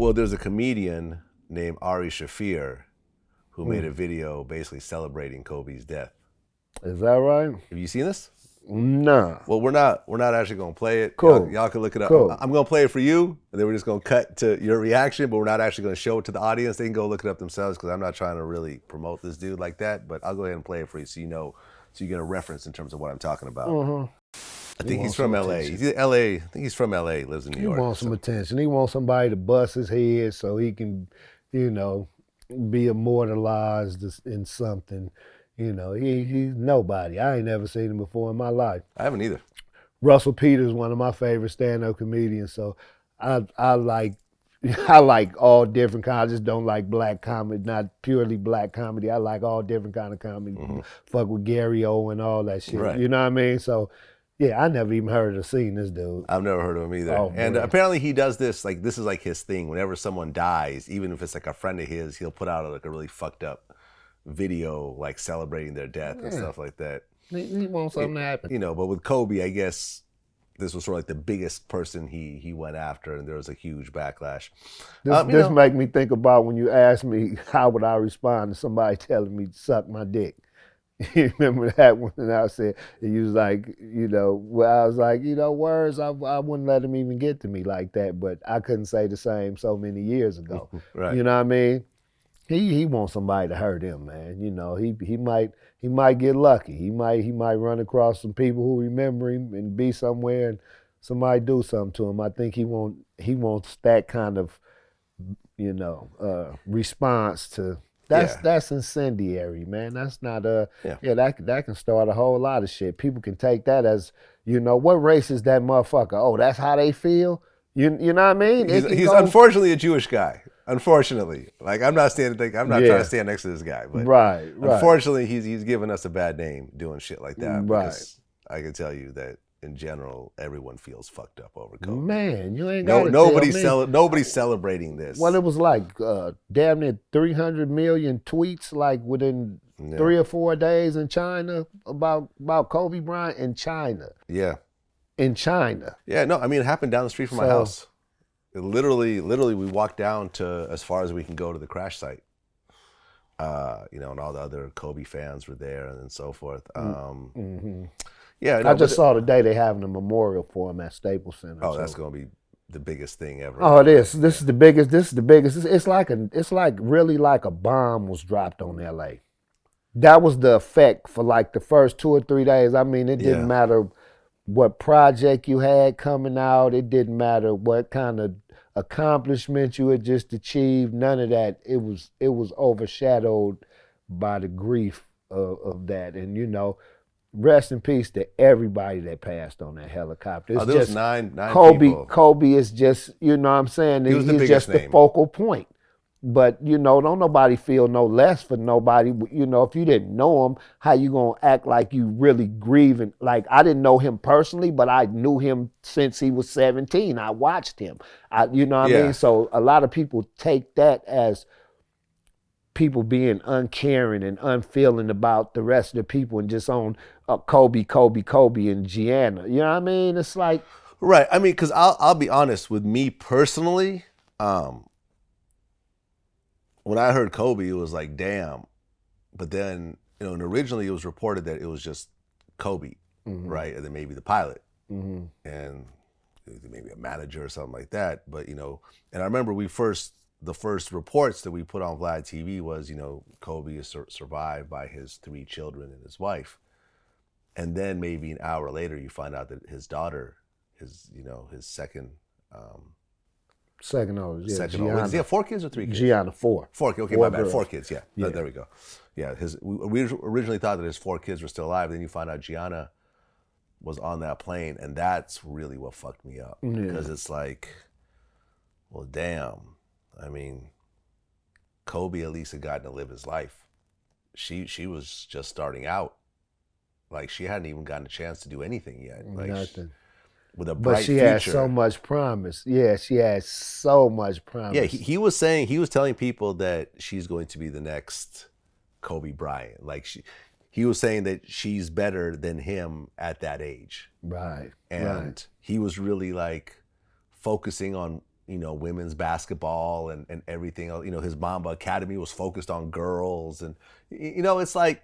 Well, there's a comedian named Ari Shaffir who made a video basically celebrating Kobe's death. Is that right? Have you seen this? Nah. Well, we're not actually gonna play it. Cool. Y'all can look it up. Cool. I'm gonna play it for you, and then we're just gonna cut to your reaction, but we're not actually gonna show it to the audience. They can go look it up themselves because I'm not trying to really promote this dude like that. But I'll go ahead and play it for you so you know, so you get a reference in terms of what I'm talking about. I think he's from LA. He's LA. I think he's from LA. Lives in New York. He wants some attention. He wants somebody to bust his head so he can, be immortalized in something. He's nobody. I ain't never seen him before in my life. I haven't either. Russell Peters, one of my favorite stand-up comedians. So I like I like all different kinds. I just don't like black comedy, not purely black comedy. I like all different kind of comedy. Fuck with Gary O and all that shit. Right. You know what I mean? So yeah, I never even heard or seen this dude. I've never heard of him either. Oh, and boy. apparently he does this, like this is like his thing. Whenever someone dies, even if it's like a friend of his, he'll put out like a really fucked up video like celebrating their death and stuff like that. He wants something to happen. But with Kobe, I guess this was sort of like the biggest person he went after, and there was a huge backlash. This make me think about when you asked me how would I respond to somebody telling me to suck my dick. You remember that one? And I said, you was like, I was like, words, I wouldn't let him even get to me like that, but I couldn't say the same so many years ago. Right. You know what I mean? He wants somebody to hurt him, man. He might get lucky. He might run across some people who remember him and be somewhere and somebody do something to him. I think he wants that kind of response to that's incendiary, man. That's not that can start a whole lot of shit. People can take that as what race is that motherfucker? Oh, that's how they feel. You know what I mean? He's unfortunately a Jewish guy. Unfortunately, like I'm not trying to stand next to this guy, but right. Unfortunately, he's given us a bad name doing shit like that. Right. Because I can tell you that in general, everyone feels fucked up over Kobe. Man, you ain't got nobody's celebrating this. Well, it was like damn near 300 million tweets like within 3 or 4 days in China about Kobe Bryant in China. Yeah. In China. Yeah, no, I mean it happened down the street from my house. Literally, we walked down to as far as we can go to the crash site. And all the other Kobe fans were there and so forth. Yeah, I just saw today they having a memorial for him at Staples Center. Oh, that's going to be the biggest thing ever. Oh, it is. This is the biggest. It's like really like a bomb was dropped on LA. That was the effect for like the first 2 or 3 days. I mean, it didn't matter what project you had coming out. It didn't matter what kind of accomplishment you had just achieved. None of that. It was overshadowed by the grief of that. And rest in peace to everybody that passed on that helicopter. It's there was nine people. Kobe is just, what I'm saying? He's just the focal point. But, don't nobody feel no less for nobody. If you didn't know him, how you gonna act like you really grieving? Like, I didn't know him personally, but I knew him since he was 17. I watched him. You know what I mean? So a lot of people take that as people being uncaring and unfeeling about the rest of the people and just on Kobe, and Gianna. You know what I mean? It's like... Right. I mean, because I'll be honest, with me personally, when I heard Kobe, it was like, damn. But then, and originally it was reported that it was just Kobe, right? And then maybe the pilot. And maybe a manager or something like that. But, and I remember the first reports that we put on Vlad TV was, Kobe is survived by his 3 children and his wife. And then maybe an hour later, you find out that his daughter, his second... Second oldest, yeah. Second oldest. Yeah, 4 kids or 3 kids? Gianna, 4. 4, okay, my bad. 4 kids, yeah. There we go. Yeah, we originally thought that his 4 kids were still alive. Then you find out Gianna was on that plane, and that's really what fucked me up. Because it's like, well, damn. I mean, Kobe at least had gotten to live his life. She was just starting out. Like, she hadn't even gotten a chance to do anything yet. Like, nothing. With a bright future. But she future. had so much promise. Yeah, she had so much promise. Yeah, he was telling people that she's going to be the next Kobe Bryant. Like, he was saying that she's better than him at that age. Right. And he was really like focusing on women's basketball and everything else. His Mamba Academy was focused on girls, and it's like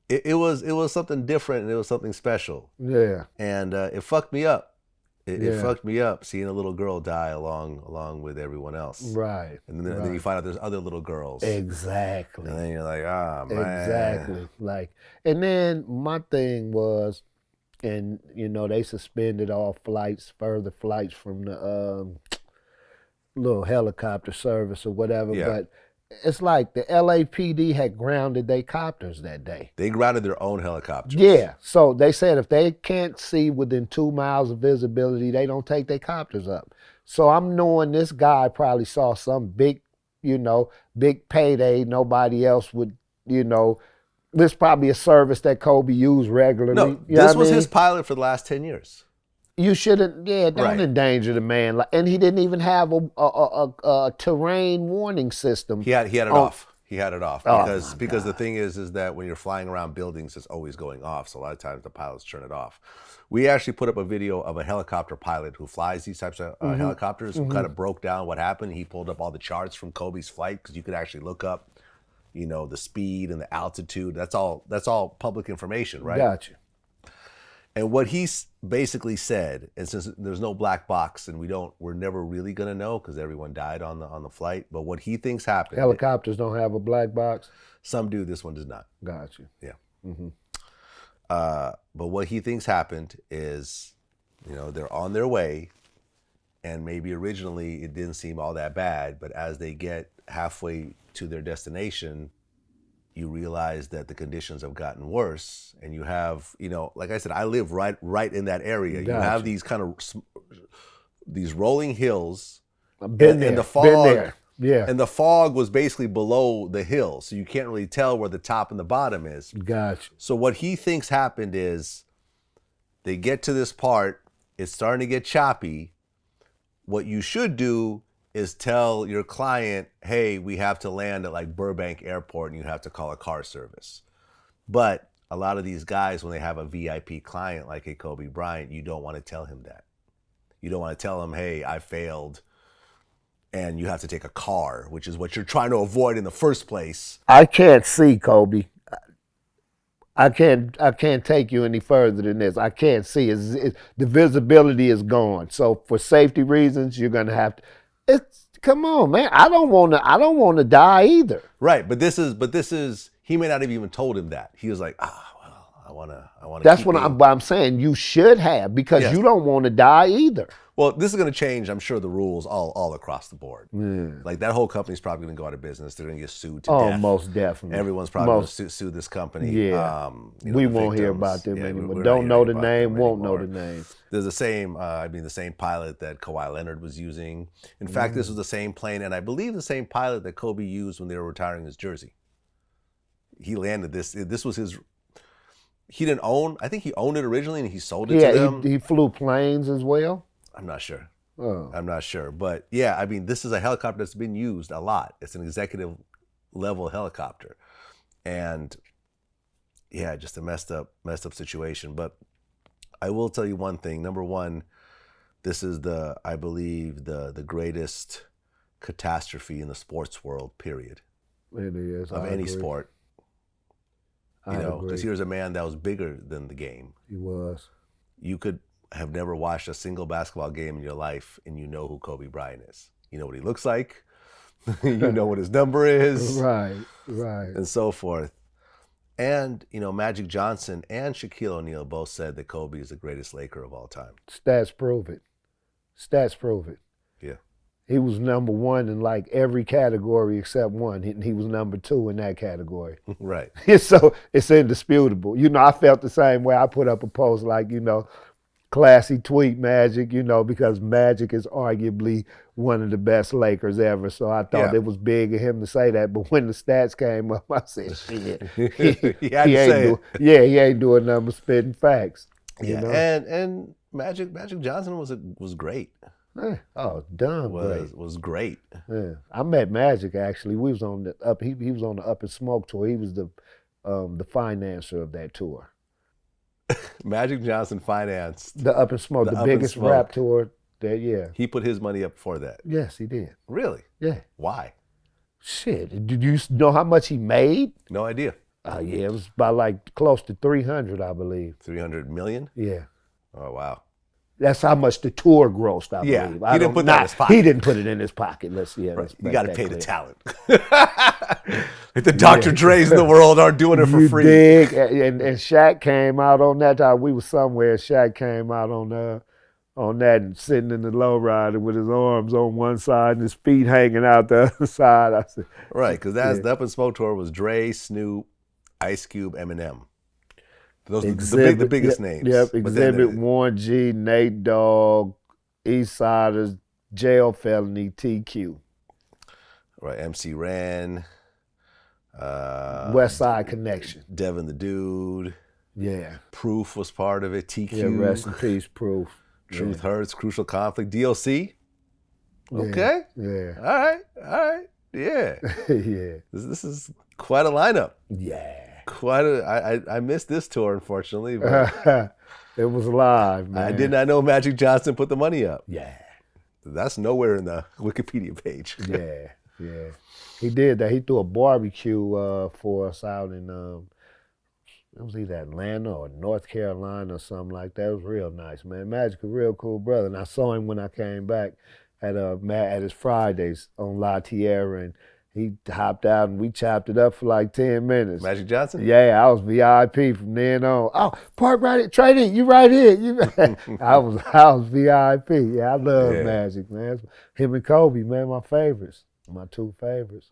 it was something different, and it was something special. Yeah. And it fucked me up. It fucked me up seeing a little girl die along with everyone else. Right. And then you find out there's other little girls. Exactly. And then you're like, man. Exactly. And then my thing was, and they suspended all further flights from the little helicopter service or whatever. Yeah. But it's like the LAPD had grounded their copters that day. They grounded their own helicopters. Yeah. So they said if they can't see within 2 miles of visibility, they don't take their copters up. So I'm knowing this guy probably saw some big payday nobody else would, this is probably a service that Kobe used regularly. No, this was his pilot for the last 10 years. You shouldn't, don't endanger the man. And he didn't even have a terrain warning system. He had it off. He had it off because the thing is that when you're flying around buildings, it's always going off. So a lot of times the pilots turn it off. We actually put up a video of a helicopter pilot who flies these types of helicopters, who kind of broke down what happened. He pulled up all the charts from Kobe's flight, because you could actually look up, the speed and the altitude. That's all public information, right? Gotcha. And what he basically said, and since there's no black box, and we're never really gonna know because everyone died on the flight. But what he thinks happened. Helicopters don't have a black box. Some do. This one does not. Gotcha. Yeah. Mm-hmm. But what he thinks happened is, they're on their way, and maybe originally it didn't seem all that bad, but as they get halfway to their destination, you realize that the conditions have gotten worse, and you have, like I said, I live right in that area. Gotcha. You have these kind of these rolling hills. I've been there. And the fog, been there. Yeah. And the fog was basically below the hill, so you can't really tell where the top and the bottom is. Gotcha. So what he thinks happened is they get to this part, it's starting to get choppy. What you should do is tell your client, hey, we have to land at like Burbank Airport and you have to call a car service. But a lot of these guys, when they have a VIP client like a Kobe Bryant, you don't want to tell him that. You don't want to tell him, hey, I failed and you have to take a car, which is what you're trying to avoid in the first place. I can't see, Kobe. I can't take you any further than this. I can't see. The visibility is gone. So for safety reasons, you're gonna have to. Come on, man. I don't want to die either. Right, but this is. He may not have even told him that. He was like, I want to. That's what I'm saying. You should have, because you don't want to die either. Well, this is going to change, I'm sure, the rules all across the board. Yeah. Like that whole company's probably going to go out of business. They're going to get sued to death. Oh, most definitely. Everyone's probably going to sue this company. Yeah. We won't hear about them anymore. Don't know the name, won't know the name. There's the same pilot that Kawhi Leonard was using. In fact, this was the same plane, and I believe the same pilot that Kobe used when they were retiring his jersey. He landed this. This was his. He didn't own. I think he owned it originally, and he sold it to them. He flew planes as well. I'm not sure. Oh. I'm not sure. But yeah, this is a helicopter that's been used a lot. It's an executive level helicopter. And yeah, just a messed up situation. But I will tell you one thing. Number one, this is I believe the greatest catastrophe in the sports world, period. It is. Of any sport. Because here's a man that was bigger than the game. He was. You could have never watched a single basketball game in your life, and you know who Kobe Bryant is. You know what he looks like. You know what his number is. Right. And so forth. And, Magic Johnson and Shaquille O'Neal both said that Kobe is the greatest Laker of all time. Stats prove it. Yeah. He was number one in like every category except one, and he was number two in that category. Right. So it's indisputable. I felt the same way. I put up a post like, classy tweet, Magic, because Magic is arguably one of the best Lakers ever. So I thought it was big of him to say that. But when the stats came up, I said, shit. He ain't doing nothing but spitting facts. Yeah, and Magic Johnson was great. Great. Was great. Yeah. I met Magic actually. We was on the up. He was on the Up and Smoke tour. He was the financer of that tour. Magic Johnson financed the Up and Smoke, the biggest rap tour Yeah. He put his money up for that. Yes, he did. Really? Yeah. Why? Shit. Did you know how much he made? No idea. Yeah, it was about like close to 300, I believe. 300 million? Yeah. Oh, wow. That's how much the tour grossed, I Yeah, believe. he didn't put that in his pocket. He didn't put it in his pocket. Let's You make got to that pay clear. the talent. Like the Dr. Dre's in the world aren't doing it for free. Dig. And Shaq came out on that time. We were somewhere. Shaq came out on that and sitting in the lowrider with his arms on one side and his feet hanging out the other side. I said, Right, because the Up in Smoke tour was Dre, Snoop, Ice Cube, Eminem. Those are the biggest names. Yep, Exhibit, Warren G, Nate Dogg, Eastsiders, Jail Felony, TQ. Right, MC Ren. West Side Connection. Devin the Dude. Yeah. Proof was part of it. TQ. Yeah, rest in peace, Proof. Truth Hurts, Crucial Conflict. DLC. Okay. Yeah. All right. Yeah. Yeah. This is quite a lineup. Yeah. I missed this tour, unfortunately. But it was live, man. I did not know Magic Johnson put the money up. Yeah. That's nowhere in the Wikipedia page. Yeah. He did that. He threw a barbecue for us out in, it was either Atlanta or North Carolina or something like that. It was real nice, man. Magic a real cool brother. And I saw him when I came back at his Fridays on La Tierra, and he hopped out and we chopped it up for like 10 minutes. Magic Johnson? Yeah, I was VIP from then on. Oh, park right here. Tray Deee, you right here. I was VIP. Yeah, I love Magic, man. Him and Kobe, man, my favorites. My two favorites.